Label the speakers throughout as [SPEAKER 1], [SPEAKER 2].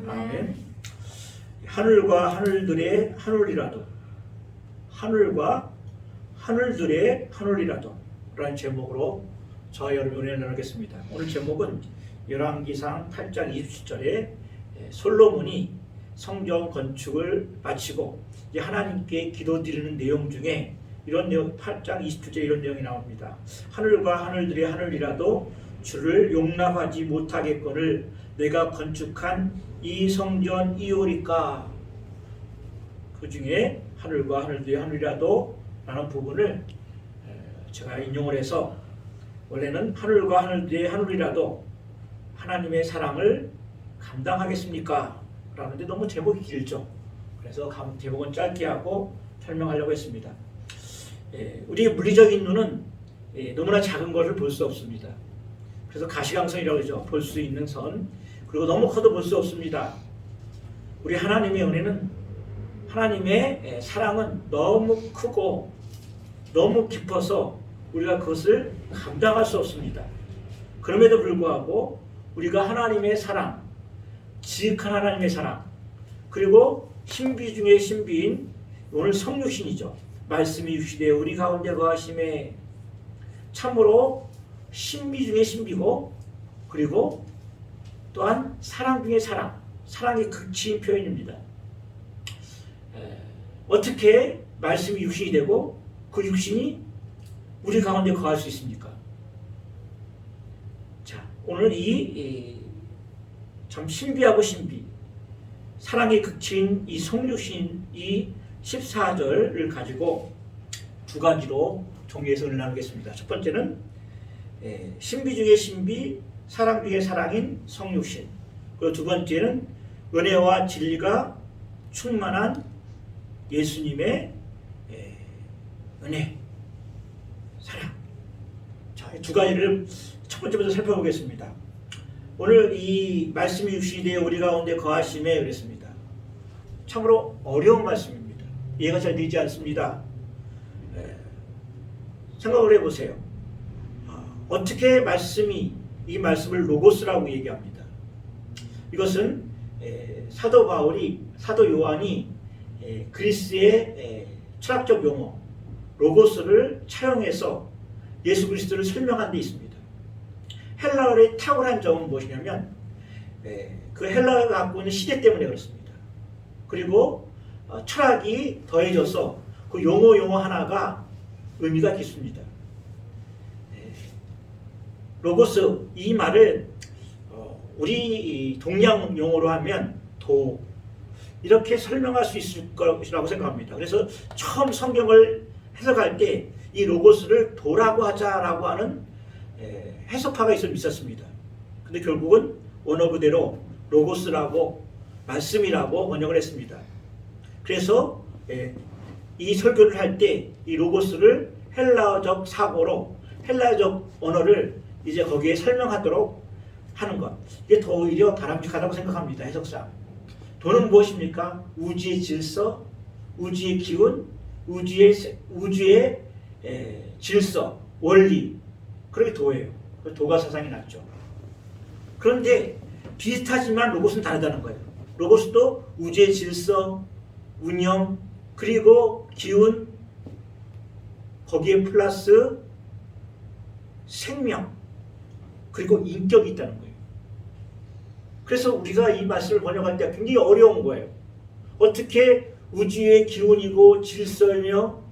[SPEAKER 1] 아멘. 하늘과 하늘들의 하늘이라도, 하늘과 하늘들의 하늘이라도 라는 제목으로 저와 여러분 은혜를 나누겠습니다. 오늘 제목은 열왕기상 8장 27절에 솔로몬이 성전 건축을 마치고 이제 하나님께 기도드리는 내용 중에 이런 내용, 8장 27절에 이런 내용이 나옵니다. 하늘과 하늘들의 하늘이라도 주를 용납하지 못하겠거늘 내가 건축한 이 성전 이오리까. 그 중에 하늘과 하늘들의 하늘이라도 라는 부분을 제가 인용을 해서, 원래는 하늘과 하늘들의 하늘이라도 하나님의 사랑을 감당하겠습니까? 라는데 너무 제목이 길죠. 그래서 제목은 짧게 하고 설명하려고 했습니다. 우리의 물리적인 눈은 너무나 작은 것을 볼 수 없습니다. 그래서 가시광선이라고 하죠. 볼 수 있는 선. 그리고 너무 커도 볼 수 없습니다. 우리 하나님의 은혜는, 하나님의 사랑은 너무 크고 너무 깊어서 우리가 그것을 감당할 수 없습니다. 그럼에도 불구하고 우리가 하나님의 사랑, 지극한 하나님의 사랑, 그리고 신비 중의 신비인 오늘 성육신이죠. 말씀이 육시되 우리 가운데 거하심에, 참으로 신비 중의 신비고, 그리고 또한 사랑 중의 사랑, 사랑의 극치인 표현입니다. 어떻게 말씀이 육신이 되고 그 육신이 우리 가운데 거할 수 있습니까? 자, 오늘 참 신비하고 신비, 사랑의 극치인 이 성육신 이 14절을 가지고 두 가지로 정리해서 나누겠습니다. 첫 번째는 신비 중의 신비, 사랑 중의 사랑인 성육신. 그리고 두 번째는 은혜와 진리가 충만한 예수님의 은혜, 사랑. 자, 두 가지를 첫 번째부터 살펴보겠습니다. 오늘 이 말씀이 육신이 되어 우리 가운데 거하심에 그랬습니다. 참으로 어려운 말씀입니다. 이해가 잘 되지 않습니다. 생각을 해보세요. 어떻게 이 말씀을 로고스라고 얘기합니다. 이것은 사도 요한이 그리스의 철학적 용어 로고스를 차용해서 예수 그리스도를 설명한 데 있습니다. 헬라어의 탁월한 점은 무엇이냐면 그 헬라어가 갖고 있는 시대 때문에 그렇습니다. 그리고 철학이 더해져서 그 용어 하나가 의미가 깊습니다. 로고스, 이 말을 우리 동양 용어로 하면 도, 이렇게 설명할 수 있을 것이라고 생각합니다. 그래서 처음 성경을 해석할 때 이 로고스를 도라고 하자라고 하는 해석파가 있었습니다. 근데 결국은 원어 그대로 로고스라고, 말씀이라고 번역을 했습니다. 그래서 이 설교를 할 때 이 로고스를 헬라어적 사고로, 헬라어적 언어를 이제 거기에 설명하도록 하는 것, 이게 더 오히려 바람직하다고 생각합니다. 해석상. 도는 무엇입니까? 우주의 질서, 우주의 기운, 우주의 질서, 원리, 그게 도예요. 도가 사상이 났죠. 그런데 비슷하지만 로고스는 다르다는 거예요. 로고스도 우주의 질서, 운영, 그리고 기운, 거기에 플러스 생명, 그리고 인격이 있다는 거예요. 그래서 우리가 이 말씀을 번역할 때 굉장히 어려운 거예요. 어떻게 우주의 기운이고 질서이며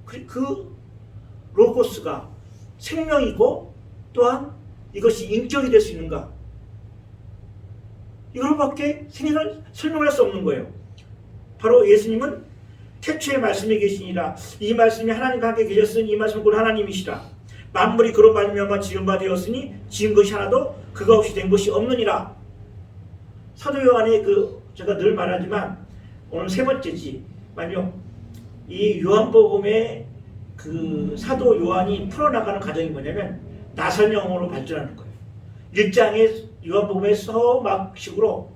[SPEAKER 1] 그 로고스가 생명이고 또한 이것이 인격이 될 수 있는가? 이걸밖에 설명할 수 없는 거예요. 바로 예수님은 태초에 말씀이 계시니라. 이 말씀이 하나님과 함께 계셨으니 이 말씀은 곧 하나님이시라. 만물이 그로 말미암아 지은 바 되었으니 지은 것이 하나도 그가 없이 된 것이 없느니라. 사도 요한의 제가 늘 말하지만 오늘 세 번째지만요, 이 요한복음의 그 사도 요한이 풀어나가는 과정이 뭐냐면 나선형으로 발전하는 거예요. 1장의 요한복음의 서막식으로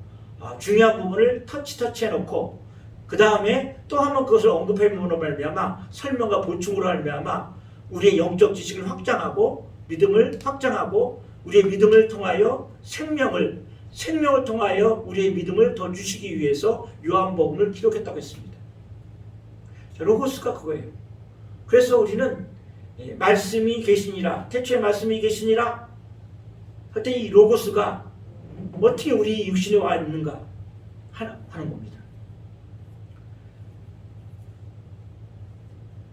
[SPEAKER 1] 중요한 부분을 터치해놓고 그 다음에 또 한 번 그것을 언급해봄으로 말미암아 설명과 보충으로 말미암아 우리의 영적 지식을 확장하고 믿음을 확장하고 우리의 믿음을 통하여 생명을 생명을 통하여 우리의 믿음을 더 주시기 위해서 요한복음을 기록했다고 했습니다. 자, 로고스가 그거예요. 그래서 우리는 말씀이 계시니라, 태초에 말씀이 계시니라 할 때 이 로고스가 어떻게 우리 육신에 와 있는가 하는 겁니다.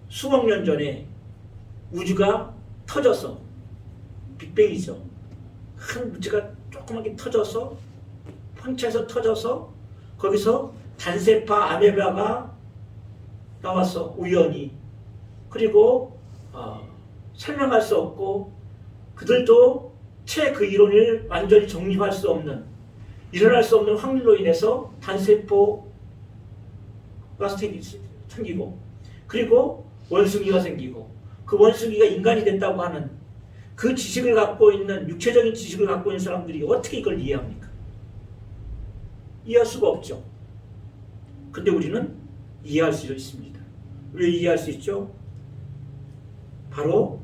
[SPEAKER 1] 수억 년 전에 우주가 터져서, 빅뱅이죠. 큰 물체가 조그맣게 터져서, 펀치에서 터져서 거기서 단세파 아메바가 나왔어. 우연히. 그리고 설명할 수 없고 그들도 채 그 이론을 완전히 정립할 수 없는, 일어날 수 없는 확률로 인해서 단세포가 생기고, 그리고 원숭이가 생기고, 그 원숭이가 인간이 됐다고 하는 그 지식을 갖고 있는, 육체적인 지식을 갖고 있는 사람들이 어떻게 이걸 이해합니까? 이해할 수가 없죠. 근데 우리는 이해할 수 있습니다. 왜 이해할 수 있죠? 바로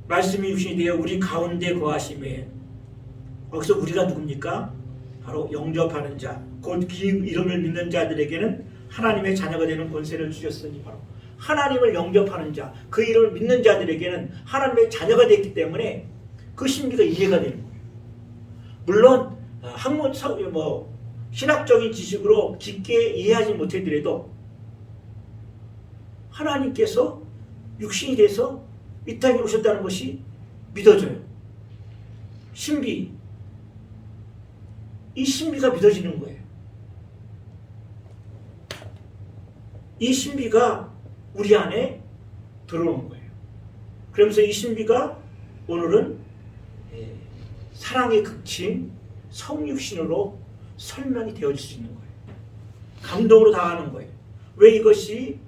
[SPEAKER 1] 말씀이 육신이 되어 우리 가운데 거하심에, 거기서 우리가 누굽니까? 바로 영접하는 자, 곧 그 이름을 믿는 자들에게는 하나님의 자녀가 되는 권세를 주셨으니, 바로 하나님을 영접하는 자, 그 이름을 믿는 자들에게는 하나님의 자녀가 됐기 때문에 그 신비가 이해가 되는 거예요. 물론 학문, 신학적인 지식으로 깊게 이해하지 못하더라도 하나님께서 육신이 돼서 이 땅에 오셨다는 것이 믿어져요. 신비, 이 신비가 믿어지는 거예요. 이 신비가 우리 안에 들어오는 거예요. 그러면서 이 신비가 오늘은 사랑의 극치인 성육신으로 설명이 되어질 수 있는 거예요. 감동으로 다가가는 거예요. 왜 이것이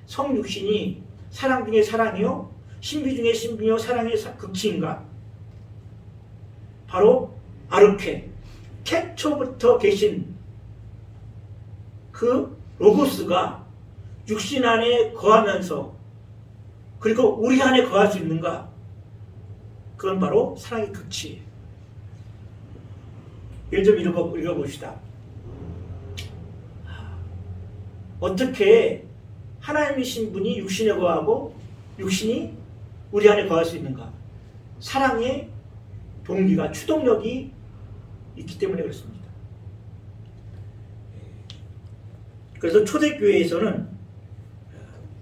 [SPEAKER 1] 성육신이 사랑 중에 사랑이요, 신비 중에 신비요, 사랑의 극치인가? 바로 아르케, 태초부터 계신 그 로고스가 육신 안에 거하면서, 그리고 우리 안에 거할 수 있는가? 그건 바로 사랑의 극치예요. 예를 좀 읽어봅시다. 어떻게 하나님이신 분이 육신에 거하고 육신이 우리 안에 거할 수 있는가? 사랑의 동기가, 추동력이 있기 때문에 그렇습니다. 그래서 초대교회에서는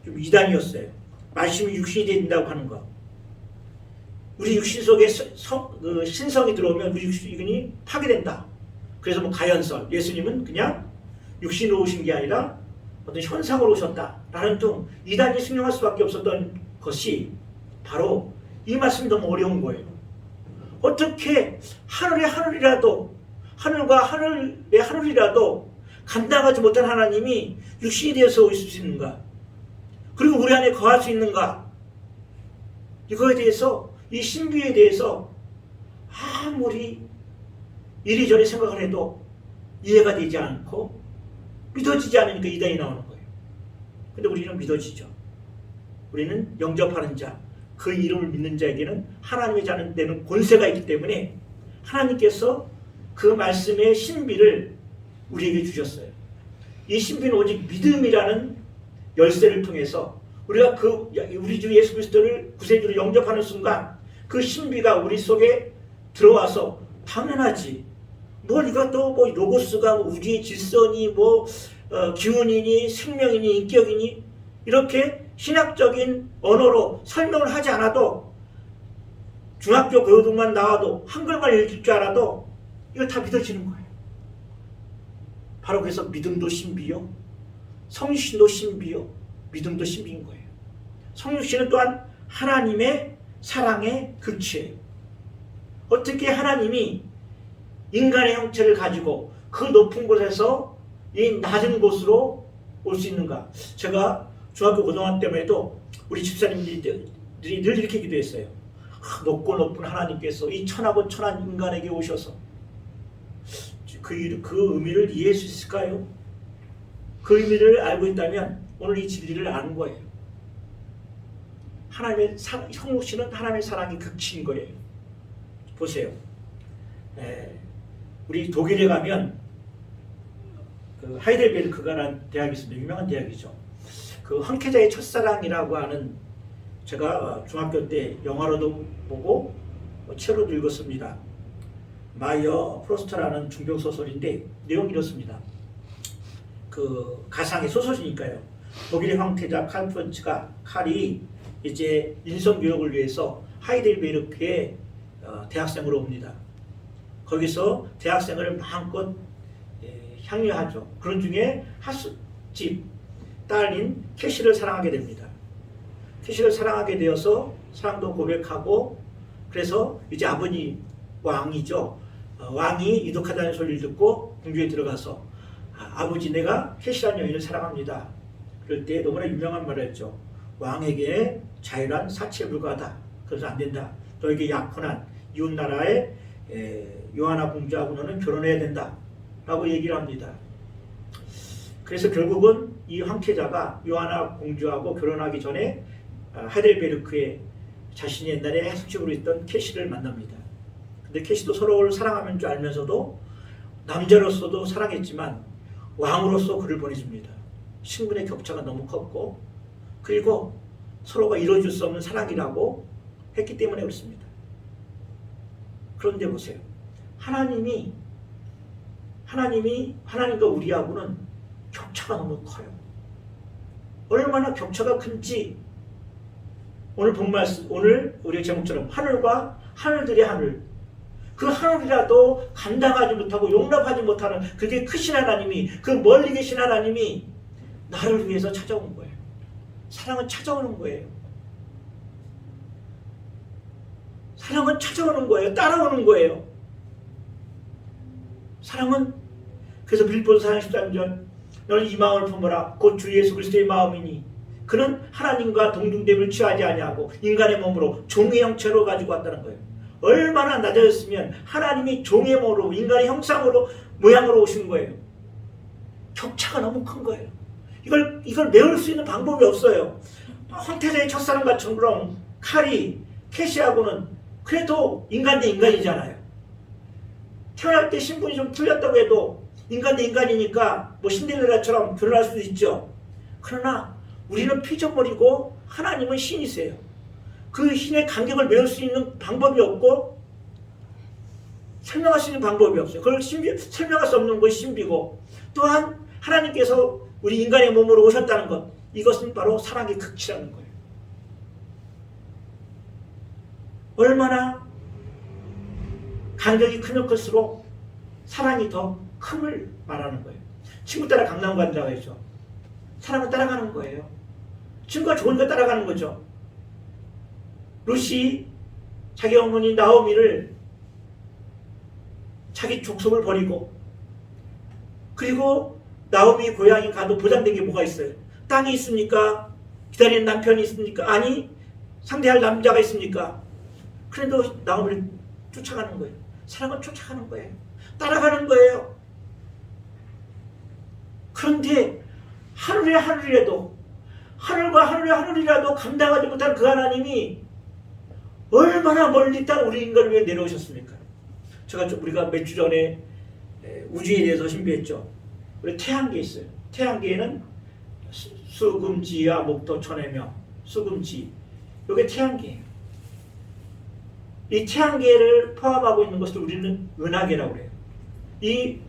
[SPEAKER 1] 좀 이단이었어요. 말씀이 육신이 된다고 하는 거. 우리 육신 속에 신성이 들어오면 우리 육신이 파괴된다. 그래서 가연설, 예수님은 그냥 육신으로 오신 게 아니라 어떤 현상으로 오셨다라는 등 이단이 승용할 수밖에 없었던 것이 바로 이 말씀이 너무 어려운 거예요. 어떻게 하늘의 하늘이라도, 하늘과 하늘의 하늘이라도 감당하지 못한 하나님이 육신이 되어서 오실 수 있는가? 그리고 우리 안에 거할 수 있는가? 이거에 대해서, 이 신비에 대해서 아무리 이리저리 생각을 해도 이해가 되지 않고 믿어지지 않으니까 이단이 나오는 거예요. 근데 우리는 믿어지죠. 우리는 영접하는 자, 그 이름을 믿는 자에게는 하나님의 자는 되는 권세가 있기 때문에 하나님께서 그 말씀의 신비를 우리에게 주셨어요. 이 신비는 오직 믿음이라는 열쇠를 통해서 우리가 우리 주 예수 그리스도를 구세주로 영접하는 순간 그 신비가 우리 속에 들어와서, 당연하지, 뭘 이것도 로고스가 우주의 질서니 기운이니 생명이니 인격이니 이렇게 신학적인 언어로 설명을 하지 않아도, 중학교 교육만 나와도 한글만 읽을 줄 알아도 이거 다 믿어지는 거예요. 바로 그래서 믿음도 신비요, 성육신도 신비요, 믿음도 신비인 거예요. 성육신은 또한 하나님의 사랑의 극치예요. 어떻게 하나님이 인간의 형체를 가지고 그 높은 곳에서 이 낮은 곳으로 올 수 있는가? 제가 중학교 고등학교 때에도 우리 집사님들이 늘 이렇게 기도했어요. 높고 높은 하나님께서 이 천하고 천한 인간에게 오셔서 그 의미를 이해할 수 있을까요? 그 의미를 알고 있다면 오늘 이 진리를 아는 거예요. 하나님의 성육신은 하나님의 사랑이 극치인 거예요. 보세요. 우리 독일에 가면 그 하이델베르크가라는 대학이 있습니다. 유명한 대학이죠. 그 황태자의 첫사랑이라고 하는, 제가 중학교 때 영화로도 보고 책으로도 읽었습니다. 마이어 프로스트라는 중병 소설인데 내용이 이렇습니다. 그 가상의 소설이니까요. 독일의 황태자 칼이 이제 인성교육을 위해서 하이델베르크에 대학생으로 옵니다. 거기서 대학생을 마음껏 향유하죠. 그런 중에 하숙집 딸인 캐시를 사랑하게 됩니다. 캐시를 사랑하게 되어서 사랑도 고백하고, 그래서 이제 아버지 왕이죠. 왕이 이독하다는 소리를 듣고 궁중에 들어가서 아버지, 내가 캐시라는 여인을 사랑합니다. 그럴 때 너무나 유명한 말을 했죠. 왕에게 자유란 사치에 불과하다. 그래서 안 된다. 너에게 약혼한 이웃나라의 요하나 공주하고 너는 결혼해야 된다. 라고 얘기를 합니다. 그래서 결국은 이 황태자가 요하나 공주하고 결혼하기 전에 하이델베르크에 자신이 옛날에 해숙집으로 있던 캐시를 만납니다. 근데 캐시도 서로를 사랑하는 줄 알면서도 남자로서도 사랑했지만 왕으로서 그를 보내줍니다. 신분의 격차가 너무 컸고, 그리고 서로가 이루어질 수 없는 사랑이라고 했기 때문에 그렇습니다. 그런데 보세요. 하나님과 우리하고는 격차가 너무 커요. 얼마나 격차가 큰지 오늘 본 말씀, 오늘 우리의 제목처럼 하늘과 하늘들의 하늘, 그 하늘이라도 감당하지 못하고 용납하지 못하는 그게 크신 하나님이, 그 멀리 계신 하나님이 나를 위해서 찾아온 거예요. 사랑은 찾아오는 거예요. 사랑은 찾아오는 거예요. 따라오는 거예요. 사랑은, 그래서 빌립보서 4장 13절, 너는 이 마음을 품어라. 곧 주 예수 그리스도의 마음이니 그는 하나님과 동등됨을 취하지 아니하고 인간의 몸으로 종의 형체로 가지고 왔다는 거예요. 얼마나 낮아졌으면 하나님이 종의 몸으로, 인간의 형상으로, 모양으로 오신 거예요. 격차가 너무 큰 거예요. 이걸 메울 수 있는 방법이 없어요. 황태자의 첫사랑과처럼 캐시하고는 그래도 인간 대 인간이잖아요. 태어날 때 신분이 좀 틀렸다고 해도 인간 대 인간이니까 뭐 신데렐라처럼 결혼할 수도 있죠. 그러나 우리는 피조물이고 하나님은 신이세요. 그 신의 간격을 메울 수 있는 방법이 없고 설명할 수 있는 방법이 없어요. 그걸 설명할 수 없는 것이 신비고, 또한 하나님께서 우리 인간의 몸으로 오셨다는 것, 이것은 바로 사랑의 극치라는 거예요. 얼마나 간격이 크면 클수록 사랑이 더 큼을 말하는 거예요. 친구 따라 강남 간다고 했죠. 사랑은 따라가는 거예요. 친구가 좋으니까 따라가는 거죠. 루시, 자기 어머니 나오미를 자기 족속을 버리고, 그리고 나오미 고향에 가도 보장된 게 뭐가 있어요? 땅이 있습니까? 기다리는 남편이 있습니까? 아니, 상대할 남자가 있습니까? 그래도 나오미를 쫓아가는 거예요. 사랑은 쫓아가는 거예요. 따라가는 거예요. 그런데 하늘과 하늘이라도 감당하지 못한 그 하나님이 얼마나 멀리 땅 우리 인간을 위해 내려오셨습니까? 우리가 몇 주 전에 우주에 대해서 신비했죠. 우리 태양계 있어요. 태양계에는 수금지와 목토 천해명, 수금지, 이게 태양계예요. 이 태양계를 포함하고 있는 것을 우리는 은하계라고 해요.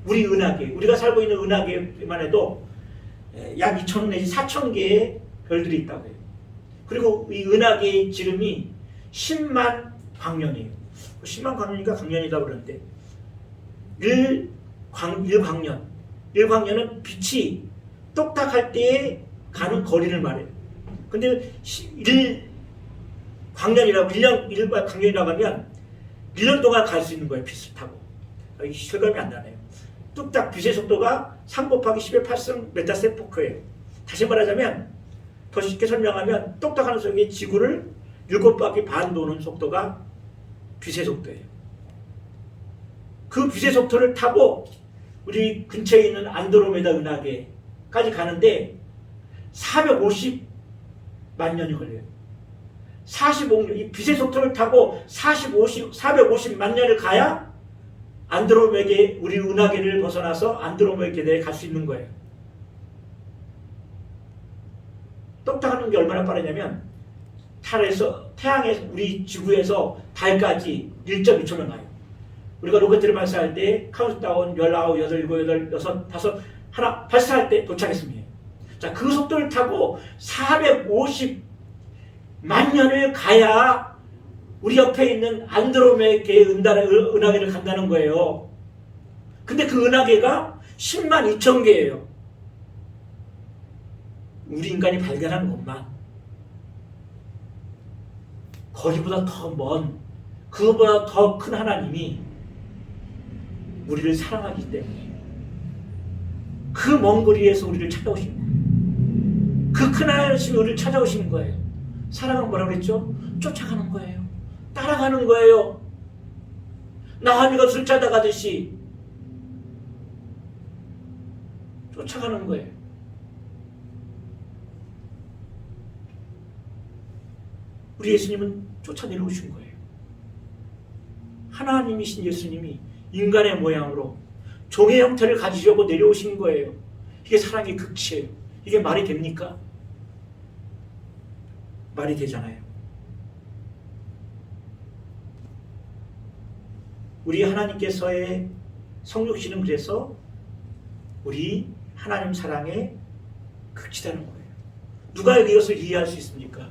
[SPEAKER 1] 우리 은하계, 우리가 살고 있는 은하계만 해도 약 2,000 내지 4,000개의 별들이 있다고 해요. 그리고 이 은하계의 지름이 10만 광년이에요. 10만 광년이니까 광년이다 그러는데 1광년은 빛이 똑딱할 때에 가는 거리를 말해요. 근데 1광년이라고 하면 1년 동안 갈 수 있는 거예요. 빛을 타고. 실감이 안 나네요. 뚝딱 빛의 속도가 3 곱하기 10의 8승 메타세포크예요. 다시 말하자면, 더 쉽게 설명하면 똑딱하는 속에 지구를 7바퀴 반 도는 속도가 빛의 속도예요. 그 빛의 속도를 타고 우리 근처에 있는 안드로메다 은하계까지 가는데 450만 년이 걸려요. 45년, 이 빛의 속도를 타고 450만 년을 가야 안드로메게 우리 은하계를 벗어나서 안드로메게에 갈 수 있는 거예요. 똑딱하는 게 얼마나 빠르냐면 태양에서 우리 지구에서 달까지 1.2초면 가요. 우리가 로켓을 발사할 때 카운트다운 19, 8, 7, 6, 5, 하나 발사할 때 도착했습니다. 자, 그 속도를 타고 450만 년을 가야 우리 옆에 있는 안드로메게 은하계를 간다는 거예요. 근데 그 은하계가 10만 2천 개예요. 우리 인간이 발견한 것만. 거기보다 더 먼, 그거보다 더 큰 하나님이 우리를 사랑하기 때문에 그 먼 거리에서 우리를 찾아오신 거예요. 그 큰 하나님이 우리를 찾아오신 거예요. 사랑은 뭐라고 그랬죠? 쫓아가는 거예요. 따라가는 거예요. 나귀가 술 찾아가듯이 쫓아가는 거예요. 우리 예수님은 쫓아내려오신 거예요. 하나님이신 예수님이 인간의 모양으로 종의 형태를 가지려고 내려오신 거예요. 이게 사랑의 극치예요. 이게 말이 됩니까? 말이 되잖아요. 우리 하나님께서의 성육신은 그래서 우리 하나님 사랑의 극치다는 거예요. 누가 이것을 이해할 수 있습니까?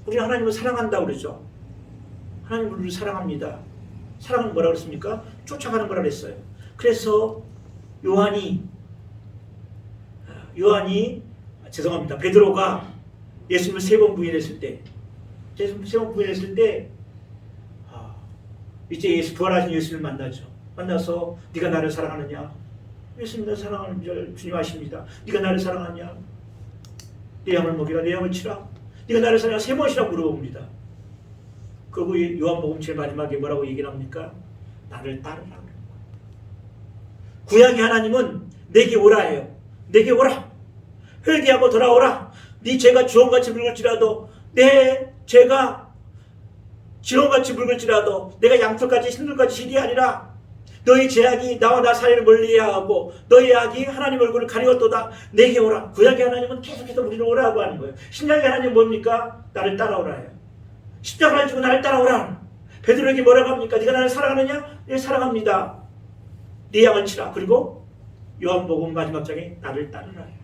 [SPEAKER 1] 우리 하나님을 사랑한다고 그러죠. 하나님은 우리를 사랑합니다. 사랑은 뭐라고 그랬습니까? 쫓아가는 거라고 했어요. 그래서 베드로가 예수님을 3번 부인했을 때, 이제 부활하신 예수님을 만나죠. 만나서 네가 나를 사랑하느냐? 예수님 나를 사랑하는 줄 주님 아십니다. 네가 나를 사랑하냐? 내 양을 먹이라, 내 양을 치라. 네가 나를 사랑하냐? 3번이나 물어봅니다. 그리고 요한복음 제일 마지막에 뭐라고 얘기를 합니까? 나를 따르라. 구약의 하나님은 내게 오라 해요. 내게 오라. 회개하고 돌아오라. 네 죄가 주홍같이 붉을지라도, 내 죄가 지렁같이 붉을지라도 내가 양털같이 흰돌같이 시리하리라. 너희 죄악이 나와 나 사이를 멀리해야 하고 너희 악이 하나님 얼굴을 가리웠도다. 내게 오라. 구약의 하나님은 계속해서 우리를 오라고 하는 거예요. 신약의 하나님은 뭡니까? 나를 따라오라 해요. 십자가를 지고 나를 따라오라. 베드로에게 뭐라고 합니까? 네가 나를 사랑하느냐? 네, 사랑합니다. 네 양을 치라. 그리고 요한복음 마지막 장에 나를 따르라 해요.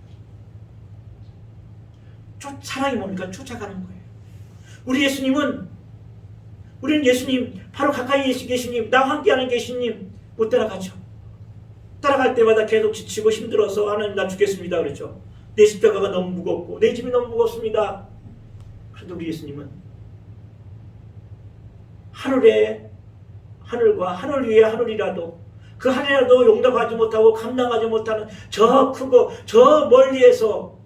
[SPEAKER 1] 사랑이 뭡니까? 쫓아가는 거예요. 우리는 예수님, 바로 가까이 계신 예수님, 나와 함께하는 예수님 못 따라가죠. 따라갈 때마다 계속 지치고 힘들어서 하나님 나 죽겠습니다 그랬죠. 내 십자가가 너무 무겁고 내 짐이 너무 무겁습니다. 그런데 우리 예수님은 하늘과 하늘 위에 하늘이라도, 그 하늘이라도 용납하지 못하고 감당하지 못하는 저 크고 저 멀리에서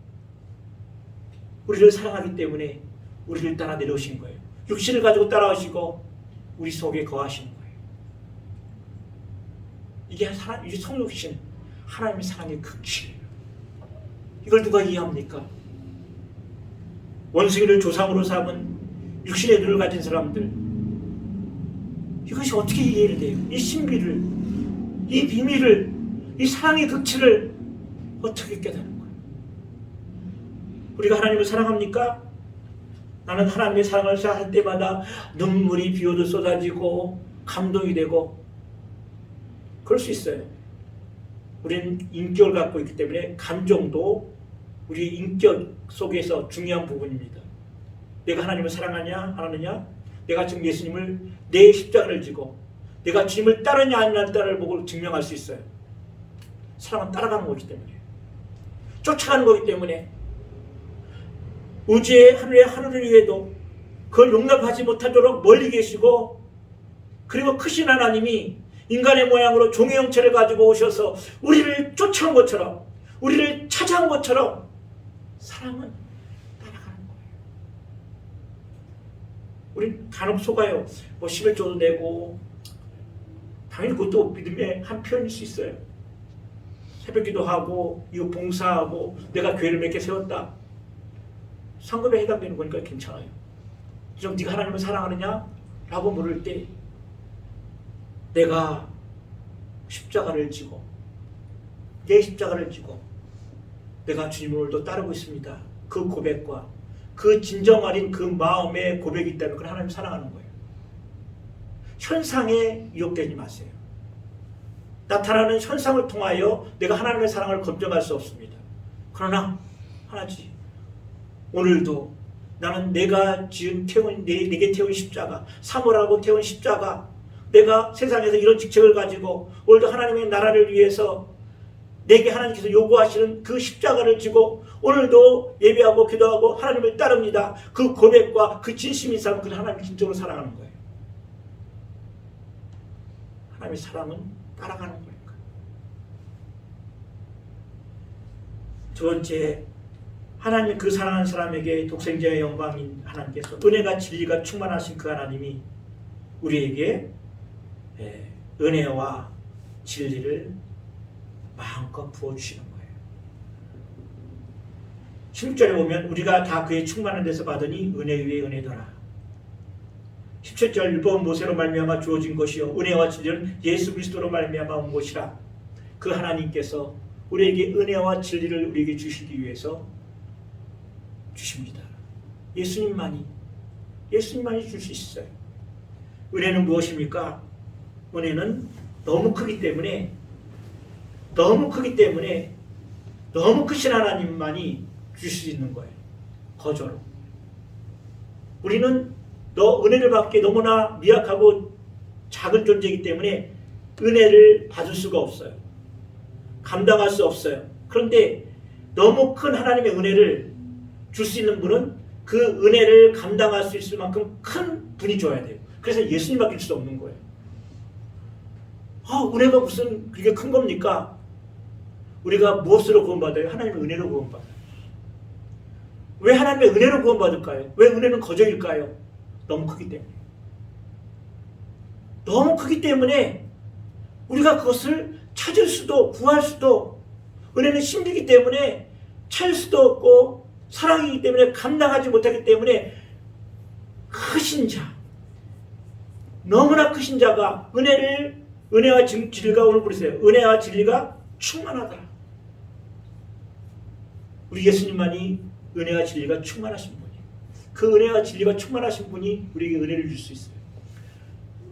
[SPEAKER 1] 우리를 사랑하기 때문에 우리를 따라 내려오신 거예요. 육신을 가지고 따라오시고 우리 속에 거하시는 거예요. 이게 성육신, 하나님의 사랑의 극치예요. 이걸 누가 이해합니까? 원숭이를 조상으로 삼은 육신의 눈을 가진 사람들, 이것이 어떻게 이해를 돼요? 이 신비를, 이 비밀을, 이 사랑의 극치를 어떻게 깨달은 거예요? 우리가 하나님을 사랑합니까? 나는 하나님의 사랑을 할 때마다 눈물이 비오듯 쏟아지고 감동이 되고 그럴 수 있어요. 우리는 인격을 갖고 있기 때문에 감정도 우리 인격 속에서 중요한 부분입니다. 내가 하나님을 사랑하냐 안 하느냐, 내가 지금 예수님을 내 십자가를 지고 내가 주님을 따르냐 안 따르냐를 보고 증명할 수 있어요. 사랑은 따라가는 거기 때문에, 쫓아가는 거기 때문에, 우주의 하늘을 위해도 그걸 용납하지 못하도록 멀리 계시고, 그리고 크신 하나님이 인간의 모양으로 종의 형체를 가지고 오셔서 우리를 쫓아온 것처럼, 우리를 찾아온 것처럼 사랑은 따라가는 거예요. 우리 간혹 속아요. 11조도 내고, 당연히 그것도 믿음의 한 표현일 수 있어요. 새벽기도 하고 이웃 봉사하고 내가 교회를 몇 개 세웠다, 상급에 해당되는 거니까 괜찮아요. 좀 네가 하나님을 사랑하느냐? 라고 물을 때 내가 십자가를 지고 내 십자가를 지고 내가 주님을 오늘도 따르고 있습니다. 그 고백과 그 진정 어린 그 마음의 고백이 있다면 그건 하나님 사랑하는 거예요. 현상에 유혹되지 마세요. 나타나는 현상을 통하여 내가 하나님의 사랑을 검증할 수 없습니다. 그러나 하나지, 오늘도 나는 내가 지은 내게 태운 십자가, 사모라고 태운 십자가, 내가 세상에서 이런 직책을 가지고 오늘도 하나님의 나라를 위해서 내게 하나님께서 요구하시는 그 십자가를 지고 오늘도 예배하고 기도하고 하나님을 따릅니다. 그 고백과 그 진심인 사람은 그 하나님을 진정으로 사랑하는 거예요. 하나님의 사랑은 따라가는 거니까. 두 번째, 하나님 그 사랑하는 사람에게 독생자의 영광인 하나님께서 은혜가 진리가 충만하신 그 하나님이 우리에게 은혜와 진리를 마음껏 부어주시는 거예요. 16절에 보면 우리가 다 그의 충만한 데서 받으니 은혜 위에 은혜더라. 17절 일본 모세로 말미암아 주어진 것이요 은혜와 진리는 예수 그리스도로 말미암아 온 것이라. 그 하나님께서 우리에게 은혜와 진리를 우리에게 주시기 위해서 주십니다. 예수님만이 줄 수 있어요. 은혜는 무엇입니까? 은혜는 너무 크기 때문에 너무 크신 하나님만이 주실 수 있는 거예요. 거저로. 우리는 은혜를 받기 너무나 미약하고 작은 존재이기 때문에 은혜를 받을 수가 없어요. 감당할 수 없어요. 그런데 너무 큰 하나님의 은혜를 줄 수 있는 분은 그 은혜를 감당할 수 있을 만큼 큰 분이 줘야 돼요. 그래서 예수님밖에 줄 수 없는 거예요. 은혜가 무슨 그게 큰 겁니까? 우리가 무엇으로 구원받아요? 하나님의 은혜로 구원받아요. 왜 하나님의 은혜로 구원받을까요? 왜 은혜는 거저일까요? 너무 크기 때문에. 너무 크기 때문에 우리가 그것을 찾을 수도 구할 수도, 은혜는 신비이기 때문에 찾을 수도 없고 사랑이기 때문에 감당하지 못하기 때문에 크신 자, 너무나 크신 자가 은혜와 진리가, 오늘 부르세요. 은혜와 진리가 충만하더라. 우리 예수님만이 은혜와 진리가 충만하신 분이에요. 그 은혜와 진리가 충만하신 분이 우리에게 은혜를 줄 수 있어요.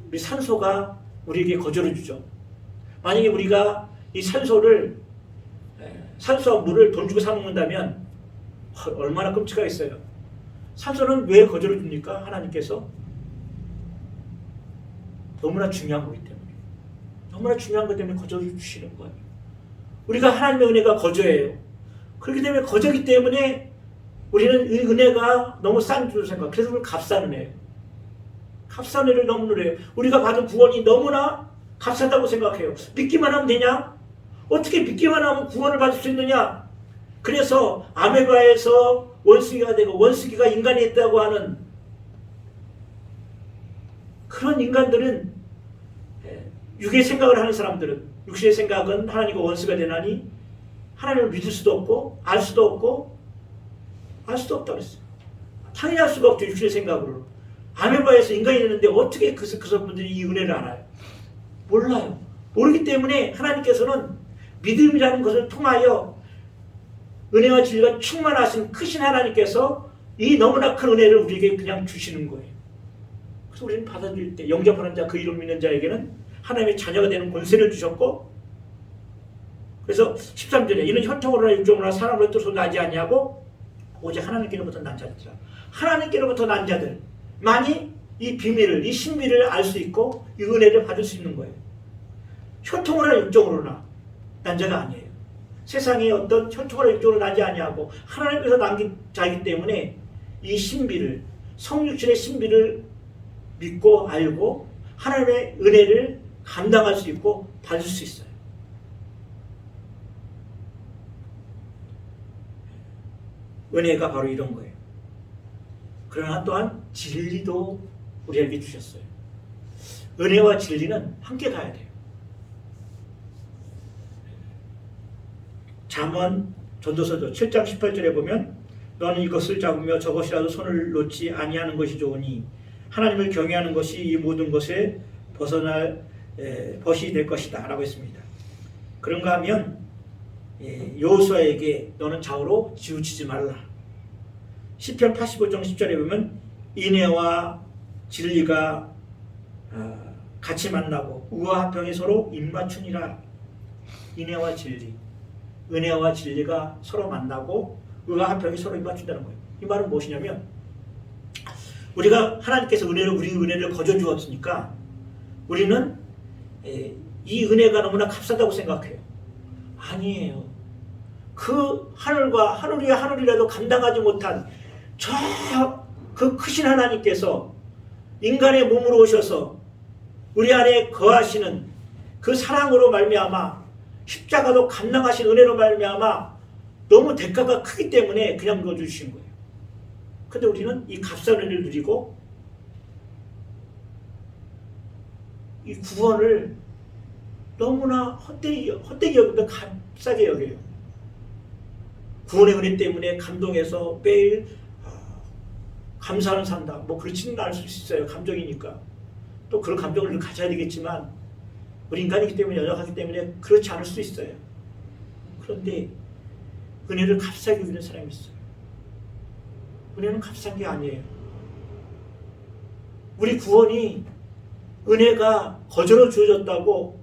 [SPEAKER 1] 우리 산소가 우리에게 거저를 주죠. 만약에 우리가 이 산소와 물을 돈 주고 사 먹는다면 얼마나 끔찍하겠어요. 산소는 왜 거저를 줍니까? 하나님께서 너무나 중요한 거기 때문에. 너무나 중요한 것 때문에 거저를 주시는 거예요. 우리가 하나님의 은혜가 거저예요. 그렇기 때문에 거저기 때문에 우리는 이 은혜가 너무 싼 줄 생각. 그래서 우리는 값싼 은혜예요. 값싼 은혜를 너무 누려요. 우리가 받은 구원이 너무나 값싸다고 생각해요. 믿기만 하면 되냐? 어떻게 믿기만 하면 구원을 받을 수 있느냐? 그래서 아메바에서 원숭이가 되고 원숭이가 인간이 했다고 하는 그런 인간들은, 육의 생각을 하는 사람들은, 육신의 생각은 하나님과 원수가 되나니 하나님을 믿을 수도 없고 알 수도 없고 알 수도 없다고 했어요. 당연히 알 수가 없죠. 육신의 생각으로. 아메바에서 인간이 되는데 어떻게 그 분들이 이 은혜를 알아요? 몰라요. 모르기 때문에 하나님께서는 믿음이라는 것을 통하여 은혜와 진리가 충만하신 크신 하나님께서 이 너무나 큰 은혜를 우리에게 그냥 주시는 거예요. 그래서 우리는 받아들일 때 영접하는 자, 그 이름 믿는 자에게는 하나님의 자녀가 되는 권세를 주셨고, 그래서 13절에 이는 혈통으로나 육정으로나 사람으로 뜻으로 나지 아니하고 오직 하나님께로부터 난 자들이라. 하나님께로부터 난 자들만이 이 비밀을, 이 신비를 알 수 있고 이 은혜를 받을 수 있는 거예요. 혈통으로나 육정으로나 난 자가 아니에요. 세상에 어떤 혈통으로나 육정으로 나지 아니하고 하나님께서 남긴 자이기 때문에 이 신비를, 성육신의 신비를 믿고 알고 하나님의 은혜를 감당할 수 있고 받을 수 있어요. 은혜가 바로 이런 거예요. 그러나 또한 진리도 우리에게 주셨어요. 은혜와 진리는 함께 가야 돼요. 잠언 전도서도 7장 18절에 보면 너는 이것을 잡으며 저것이라도 손을 놓지 아니하는 것이 좋으니 하나님을 경외하는 것이 이 모든 것에 벗어날 벗이 될 것이다 라고 했습니다. 그런가 하면 여호수아에게 너는 좌우로 치우치지 말라. 시편 85장 10절에 보면 인애와 진리가 같이 만나고 의와 화평이 서로 입맞추니라. 인애와 진리, 은혜와 진리가 서로 만나고 의와 화평이 서로 입맞춘다는 거예요. 이 말은 무엇이냐면 우리가 하나님께서 우리 은혜를 거저 주었으니까 우리는 이 은혜가 너무나 값싸다고 생각해요. 아니에요. 그 하늘과 하늘이 하늘이라도 감당하지 못한 저 그 크신 하나님께서 인간의 몸으로 오셔서 우리 안에 거하시는 그 사랑으로 말미암아 십자가도 감당하신 은혜로 말미암아 너무 대가가 크기 때문에 그냥 넣어주신 거예요. 근데 우리는 이 값싼 은혜를 누리고 이 구원을 너무나 헛되이 여기고 값싸게 여겨요. 구원의 은혜 때문에 감동해서 매일 감사하는 산다. 뭐 그렇지는 않을 수 있어요. 감정이니까. 또 그런 감정을 가져야 되겠지만 우리 인간이기 때문에 연약하기 때문에 그렇지 않을 수 있어요. 그런데 은혜를 값싸게 여기는 사람이 있어요. 은혜는 값싼 게 아니에요. 우리 구원이 은혜가 거저로 주어졌다고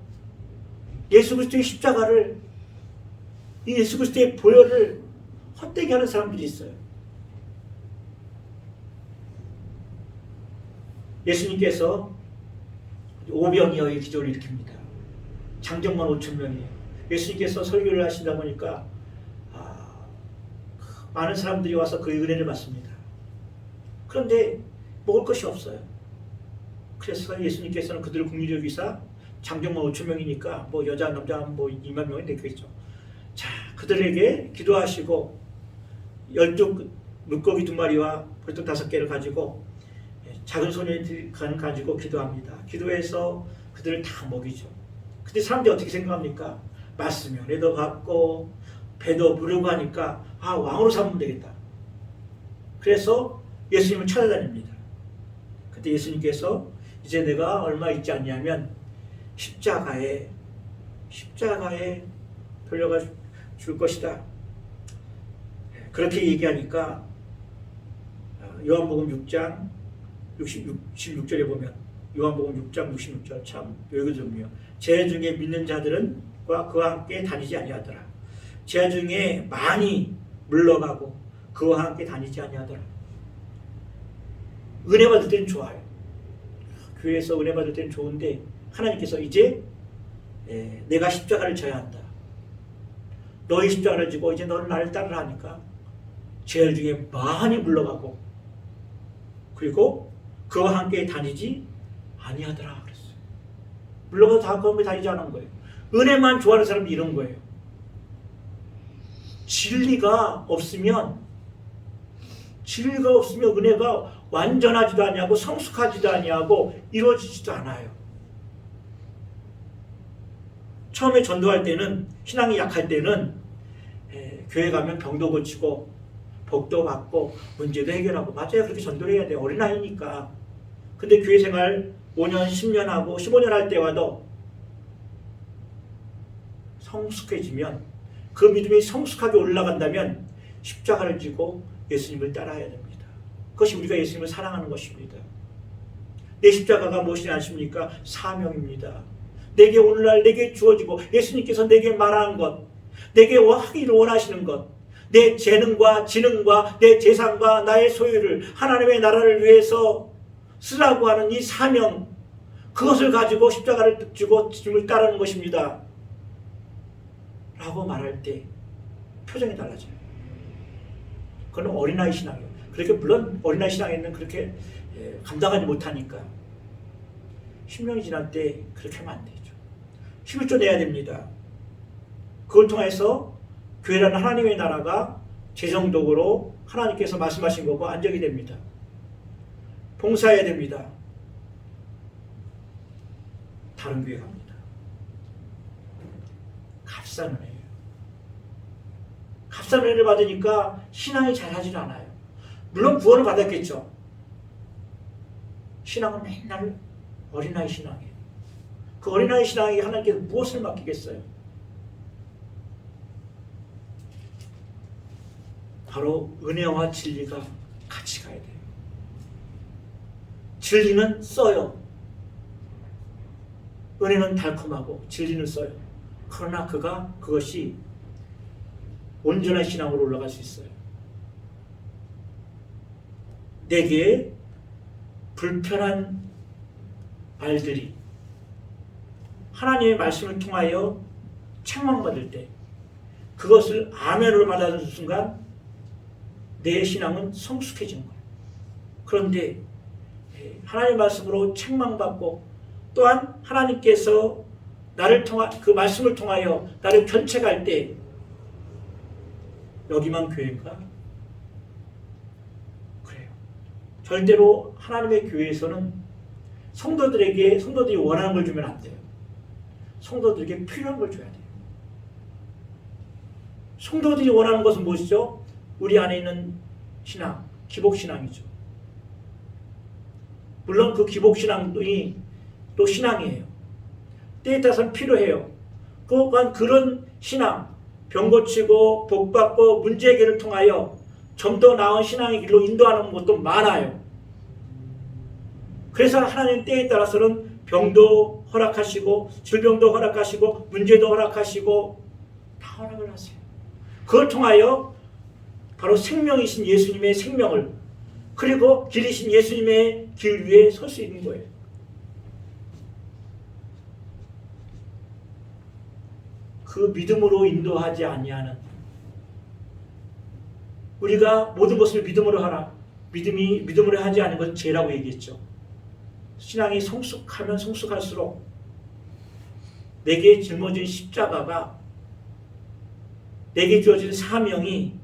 [SPEAKER 1] 예수 그리스도의 십자가를 이 예수 그리스도의 보혈을 헛되게 하는 사람들이 있어요. 예수님께서 오병이어의 기적을 일으킵니다. 장정만 5,000명이에요. 예수님께서 설교를 하시다 보니까 많은 사람들이 와서 그 은혜를 받습니다. 그런데 먹을 것이 없어요. 그래서 예수님께서는 그들을 긍휼히 여기사 장정만 5,000명이니까 뭐 여자 남자 뭐 2만 명이 되겠죠. 자, 그들에게 기도하시고 12 물고기 2마리와 벌떡 5개를 가지고 작은 소년들 가지고 기도합니다. 기도해서 그들을 다 먹이죠. 근데 사람들이 어떻게 생각합니까? 맞으면 애도 받고 배도 부르고 하니까 왕으로 삼으면 되겠다. 그래서 예수님을 찾아다닙니다. 그때 예수님께서 이제 내가 얼마 있지 않냐면 십자가에 돌려가 줄 것이다. 그렇게 얘기하니까 요한복음 6장 66절에 보면 요한복음 6장 66절 참 여기거든요. 제 중에 믿는 자들은 그와 함께 다니지 아니하더라. 제 중에 많이 물러가고 그와 함께 다니지 아니하더라. 은혜 받을 때는 좋아요. 교회에서 은혜 받을 때는 좋은데 하나님께서 이제 내가 십자가를 져야 한다. 너희 십자가를 지고 이제 너는 나를 따르라 하니까 죄 중에 많이 물러가고 그리고 그와 함께 다니지 아니하더라 그랬어요. 물러가서 다음과 함께 다니지 않은 거예요. 은혜만 좋아하는 사람들이 이런 거예요. 진리가 없으면 은혜가 완전하지도 아니하고 성숙하지도 아니하고 이루어지지도 않아요. 처음에 전도할 때는 신앙이 약할 때는 교회 가면 병도 고치고 복도 받고 문제도 해결하고 맞아요. 그렇게 전도를 해야 돼요. 어린아이니까. 근데 교회 생활 5년 10년 하고 15년 할 때 와도 성숙해지면 그 믿음이 성숙하게 올라간다면 십자가를 지고 예수님을 따라야 됩니다. 그것이 우리가 예수님을 사랑하는 것입니다. 내 십자가가 무엇이 아십니까? 사명입니다. 내게 오늘날 내게 주어지고 예수님께서 내게 말한 것, 내게 하기를 원하시는 것, 내 재능과 지능과 내 재산과 나의 소유를 하나님의 나라를 위해서 쓰라고 하는 이 사명, 그것을 가지고 십자가를 지고 주님을 따르는 것입니다. 라고 말할 때 표정이 달라져요. 그건 어린아이 신앙이에요. 그렇게 물론 어린아이 신앙에는 그렇게 감당하지 못하니까 10년이 지날 때 그렇게 하면 안 되죠. 11조 내야 됩니다. 그걸 통해서 교회라는 하나님의 나라가 재정적으로 하나님께서 말씀하신 거고 안정이 됩니다. 봉사해야 됩니다. 다른 교회 갑니다. 값싼 은혜예요. 값싼 은혜를 받으니까 신앙이 잘하지 않아요. 물론 구원을 받았겠죠. 신앙은 맨날 어린아이 신앙이에요. 그 어린아이 신앙이 하나님께서 무엇을 맡기겠어요? 바로 은혜와 진리가 같이 가야 돼요. 진리는 써요. 은혜는 달콤하고 진리는 써요. 그러나 그것이 온전한 신앙으로 올라갈 수 있어요. 내게 불편한 말들이 하나님의 말씀을 통하여 책망받을 때 그것을 아멘으로 받아들이는 순간 내 신앙은 성숙해지는 거예요. 그런데 하나님의 말씀으로 책망받고 또한 하나님께서 그 말씀을 통하여 나를 견책할 때 여기만 교회인가? 그래요. 절대로 하나님의 교회에서는 성도들이 원하는 걸 주면 안 돼요. 성도들에게 필요한 걸 줘야 돼요. 성도들이 원하는 것은 무엇이죠? 우리 안에 있는 신앙, 기복신앙이죠. 물론 그 기복신앙이 또 신앙이에요. 때에 따라서는 필요해요. 그런 신앙, 병 고치고 복받고 문제 해결을 통하여 좀 더 나은 신앙의 길로 인도하는 것도 많아요. 그래서 하나님 때에 따라서는 병도 허락하시고 질병도 허락하시고 문제도 허락하시고 다 허락을 하세요. 그걸 통하여 바로 생명이신 예수님의 생명을 그리고 길이신 예수님의 길 위에 설 수 있는 거예요. 그 믿음으로 인도하지 아니하는 우리가 모든 것을 믿음으로 하라. 믿음으로 하지 않은 것은 죄라고 얘기했죠. 신앙이 성숙하면 성숙할수록 내게 짊어진 십자가가 내게 주어진 사명이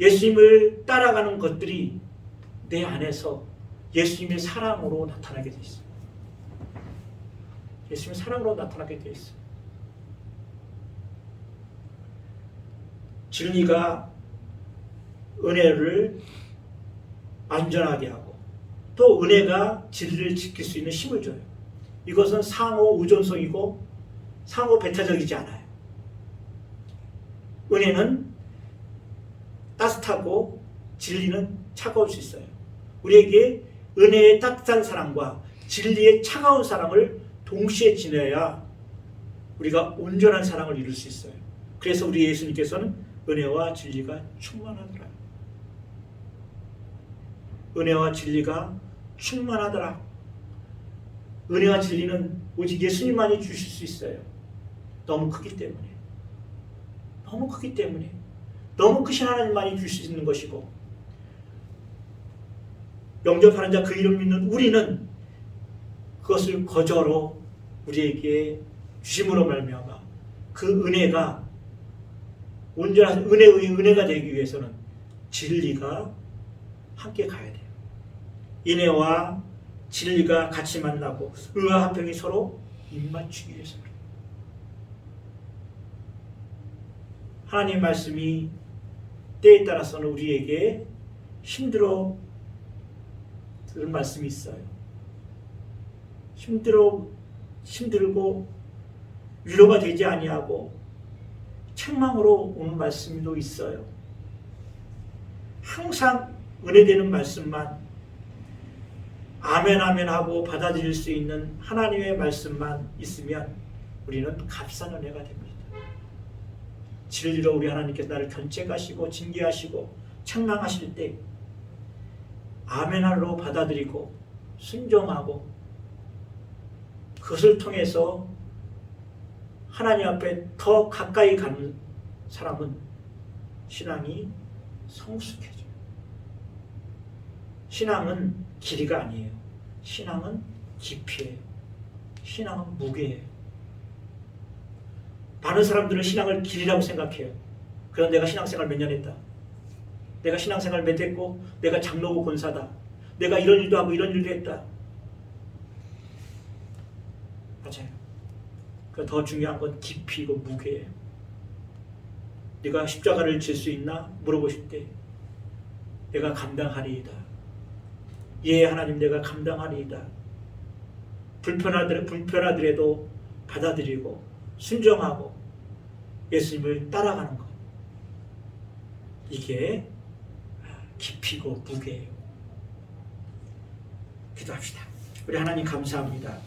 [SPEAKER 1] 예수님을 따라가는 것들이 내 안에서 예수님의 사랑으로 나타나게 돼 있어요. 예수님의 사랑으로 나타나게 돼 있어요. 진리가 은혜를 안전하게 하고 또 은혜가 진리를 지킬 수 있는 힘을 줘요. 이것은 상호 의존성이고 상호 배타적이지 않아요. 은혜는 따뜻하고 진리는 차가울 수 있어요. 우리에게 은혜의 따뜻한 사랑과 진리의 차가운 사랑을 동시에 지내야 우리가 온전한 사랑을 이룰 수 있어요. 그래서 우리 예수님께서는 은혜와 진리가 충만하더라. 은혜와 진리가 충만하더라. 은혜와 진리는 오직 예수님만이 주실 수 있어요. 너무 크기 때문에. 너무 크신 하나님만이 줄 수 있는 것이고 영접하는 자 그 이름 믿는 우리는 그것을 거저로 우리에게 주심으로 말미암아 그 은혜가 온전한 은혜의 은혜가 되기 위해서는 진리가 함께 가야 돼요. 인애와 진리가 같이 만나고 의와 화평이 서로 입맞추기 위해서 그래요. 하나님의 말씀이 때에 따라서는 우리에게 힘들고 위로가 되지 아니하고 책망으로 오는 말씀도 있어요. 항상 은혜되는 말씀만 아멘 아멘 하고 받아들일 수 있는 하나님의 말씀만 있으면 우리는 값싼 은혜가 됩니다. 진리로 우리 하나님께서 나를 견책하시고 징계하시고 책망하실 때 아멘으로 받아들이고 순종하고 그것을 통해서 하나님 앞에 더 가까이 가는 사람은 신앙이 성숙해져요. 신앙은 길이가 아니에요. 신앙은 깊이에요. 신앙은 무게예요. 많은 사람들은 신앙을 길이라고 생각해요. 그럼 내가 신앙생활 몇 년 했다. 내가 신앙생활 몇 했고 내가 장로고 권사다. 내가 이런 일도 하고 이런 일도 했다. 맞아요. 더 중요한 건 깊이고 무게예요. 네가 십자가를 질 수 있나? 물어보실 때 내가 감당하리이다. 예 하나님 내가 감당하리이다. 불편하더라도 받아들이고 순종하고 예수님을 따라가는 것. 이게 깊이고 무게예요. 기도합시다. 우리 하나님 감사합니다.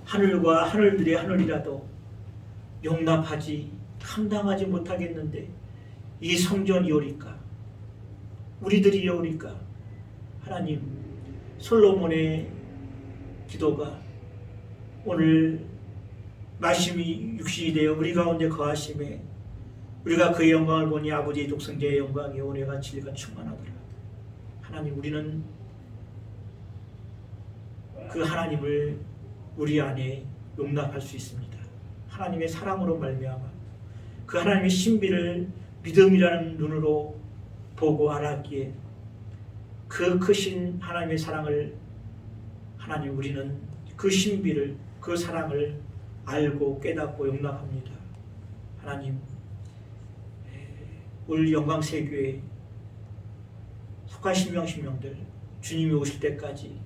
[SPEAKER 1] 하늘과 하늘들의 하늘이라도 용납하지 감당하지 못하겠는데 이 성전이 오리까 우리들이 오리까 하나님 솔로몬의 기도가 오늘 말씀이 육신이 되어 우리 가운데 거하심에 우리가 그의 영광을 보니 아버지의 독생자의 영광이 온해가 진리가 충만하더라. 하나님 우리는 그 하나님을 우리 안에 용납할 수 있습니다. 하나님의 사랑으로 말미암아 그 하나님의 신비를 믿음이라는 눈으로 보고 알았기에 그 크신 하나님의 사랑을 하나님 우리는 그 신비를 그 사랑을 알고 깨닫고 용납합니다. 하나님 올 영광세교회 속한 신명들 주님이 오실 때까지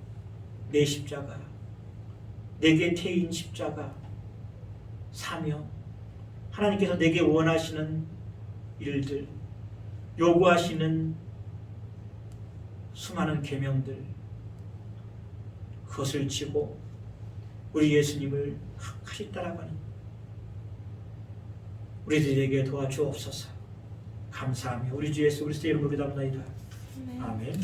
[SPEAKER 1] 내 십자가 내게 태인 십자가 사명 하나님께서 내게 원하시는 일들 요구하시는 수많은 계명들 그것을 지고 우리 예수님을 끝까지 따라가는 우리들에게 도와주옵소서. 감사하며 우리 주 예수 그리스도의 이름으로 기도합니다. 아멘.